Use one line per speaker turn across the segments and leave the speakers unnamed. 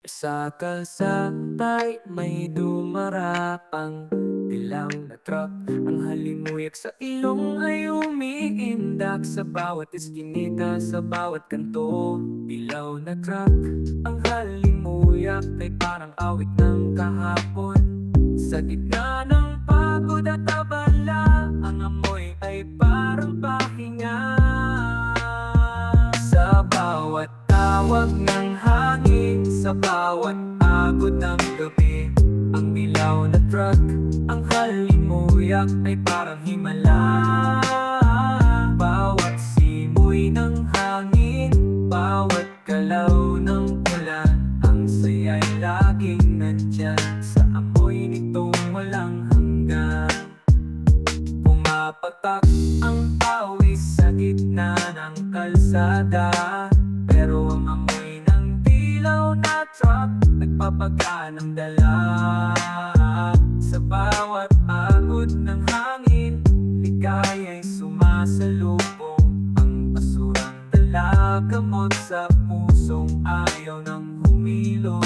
Sa kalsata'y may dumarapang dilaw na truck. Ang halimuyak sa ilong ay umiindak sa bawat iskinita, sa bawat kanto. Dilaw na truck, ang halimuyak ay parang awit ng kahapon. Sa gitna ng pagod at abala, ang amoy ay parang pahinga. Sa bawat tawag ng hangin, sa bawat agod ng gabi, ang dilaw na truck, ang halimuyak ay parang himala. Bawat simoy ng hangin, bawat galaw ng ulan, ang saya'y laging nandyan sa amoy nitong walang hanggan. Pumapatak ang pawis sa gitna ng kalsada, pero ang amoy ng dilaw na truck nagpapagaan ng dala. Sa bawat agod ng hangin, ligaya'y sumasalubong. Ang basurang dala, gamot sa pusong ayaw nang humilo.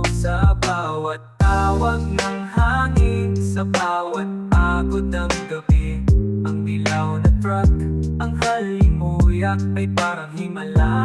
Sa bawat tawag ng hangin, sa bawat agod ng gabi, ang dilaw na truck, ang halimuyak ay parang himala.